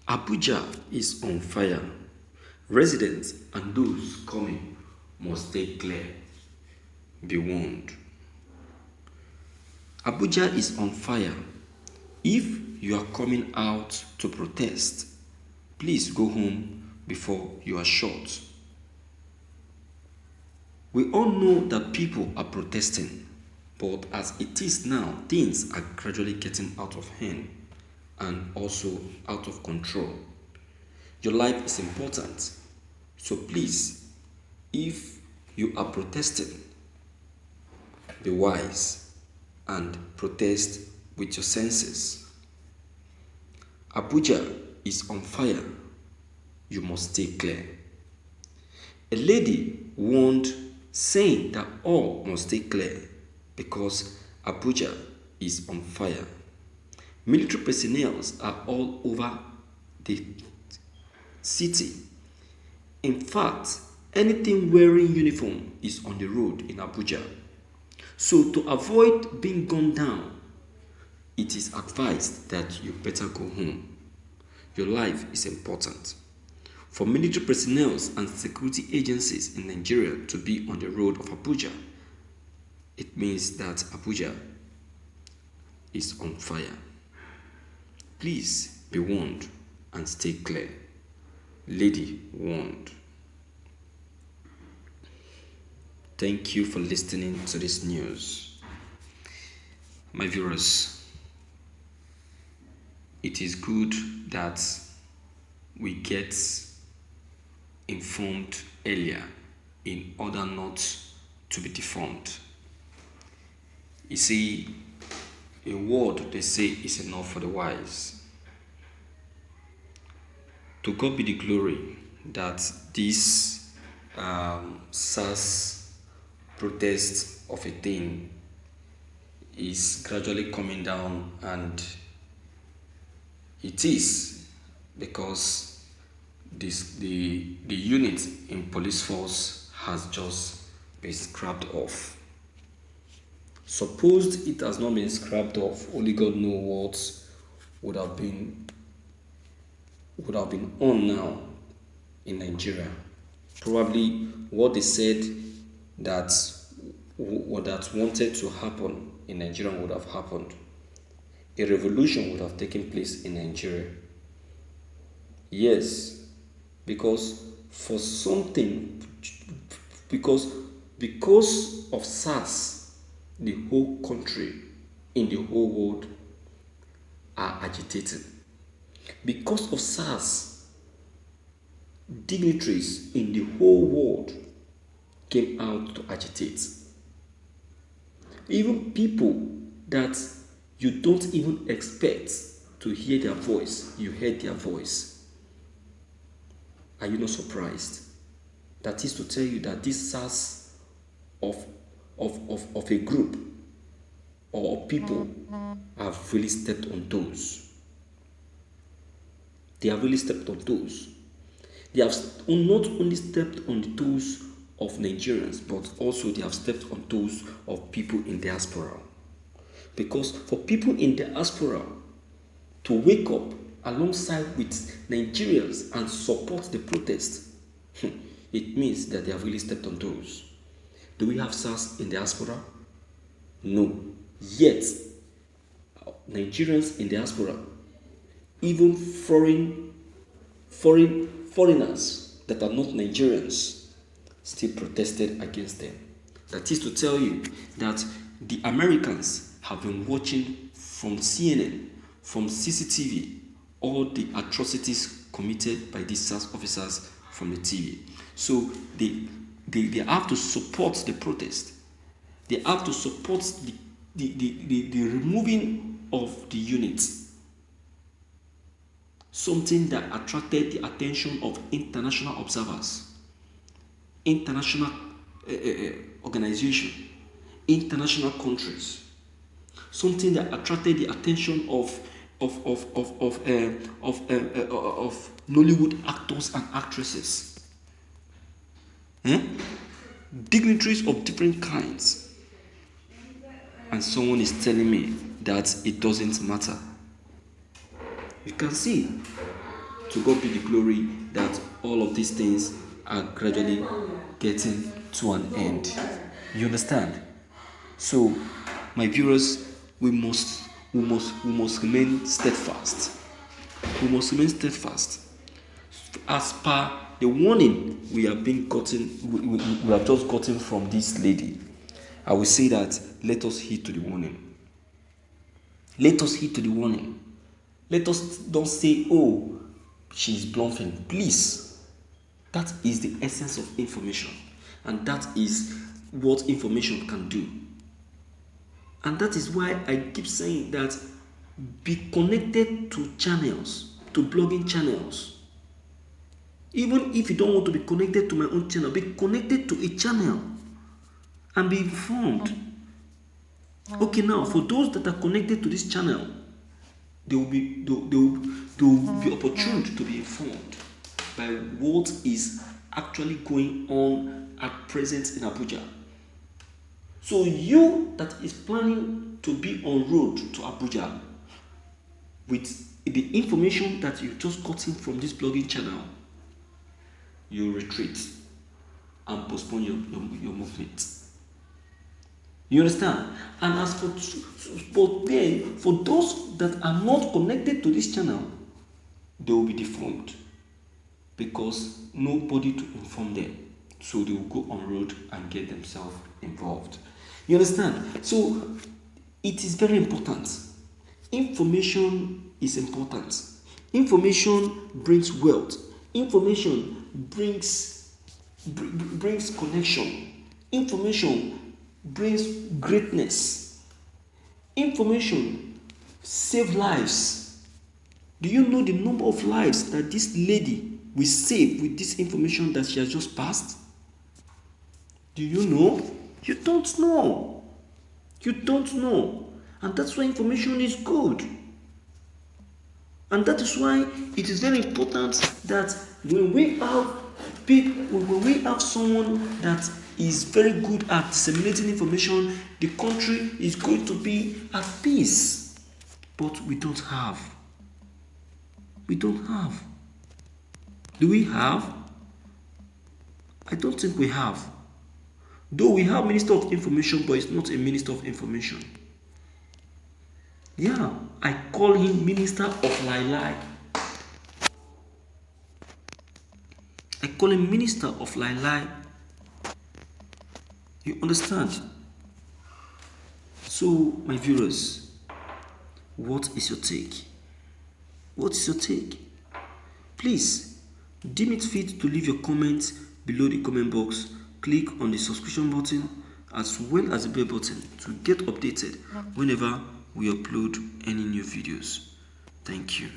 Abuja is on fire. Residents and those coming must stay clear. Be warned. Abuja is on fire. If you are coming out to protest, please go home before you are shot. We all know that people are protesting, but as it is now, things are gradually getting out of hand and also out of control. Your life is important, so please, if you are protesting, be wise and protest with your senses. Abuja is on fire. You must stay clear. A lady warned saying that all must stay clear because Abuja is on fire. Military personnel are all over the city. In fact, anything wearing uniform is on the road in Abuja. So to avoid being gunned down, it is advised that you better go home. Your life is important. For military personnel and security agencies in Nigeria to be on the road of Abuja, it means that Abuja is on fire. Please be warned and stay clear. Lady warned. Thank you for listening to this news. My viewers, it is good that we get informed earlier in order not to be deformed. You see, a word they say is enough for the wise. To God be the glory that this SARS protest of a thing is gradually coming down, and it is because the unit in police force has just been scrapped off. Suppose it has not been scrapped off, only God knows what would have been on now in Nigeria. Probably what they said that wanted to happen in Nigeria would have happened. A revolution would have taken place in Nigeria. Yes, because of SARS, the whole country in the whole world are agitated. Because of SARS, dignitaries in the whole world came out to agitate. Even people that you don't even expect to hear their voice, you heard their voice. Are you not surprised? That is to tell you that this SARS of a group or people have really stepped on toes. They have really stepped on toes. They have not only stepped on the toes of Nigerians, but also they have stepped on toes of people in diaspora. Because for people in diaspora to wake up alongside with Nigerians and support the protest, it means that they have really stepped on toes. Do we have SARS in diaspora? No. Yet, Nigerians in diaspora, even foreigners that are not Nigerians, still protested against them. That is to tell you that the Americans have been watching from CNN, from CCTV, all the atrocities committed by these SARS officers from the TV. So they have to support the protest. They have to support the removing of the units. Something that attracted the attention of international observers, international organizations, international countries. Something that attracted the attention of Nollywood actors and actresses, dignitaries of different kinds. And someone is telling me that it doesn't matter. You can see to God be the glory that all of these things are gradually getting to an end. You understand? So, my viewers, we must remain steadfast. We must remain steadfast. As per the warning we have just gotten from this lady, I will say that let us heed to the warning. Let us heed to the warning. Let us don't say, oh, she's bluffing. Please. That is the essence of information. And that is what information can do. And that is why I keep saying that be connected to channels, to blogging channels. Even if you don't want to be connected to my own channel, be connected to a channel and be informed. Okay, now for those that are connected to this channel, they will be opportune to be informed by what is actually going on at present in Abuja. So you that is planning to be on road to Abuja with the information that you just gotten from this blogging channel, you retreat and postpone your movement. You understand? And as for those that are not connected to this channel, they will be deformed because nobody to inform them. So they will go on road and get themselves involved. You understand? So it is very important. Information is important. Information brings wealth. Information brings connection. Information brings greatness. Information saves lives. Do you know the number of lives that this lady will save with this information that she has just passed? Do you know? You don't know. You don't know. And that's why information is good. And that is why it is very important that when we have someone that is very good at disseminating information, the country is going to be at peace. But we don't have. We don't have. Do we have? I don't think we have. Though we have Minister of Information, but it's not a Minister of Information. Yeah, I call him Minister of Lai. I call him Minister of Lai. You understand? So, my viewers, what is your take? What is your take? Please, deem it fit to leave your comments below the comment box. Click on the subscription button as well as the bell button to get updated whenever we upload any new videos. Thank you.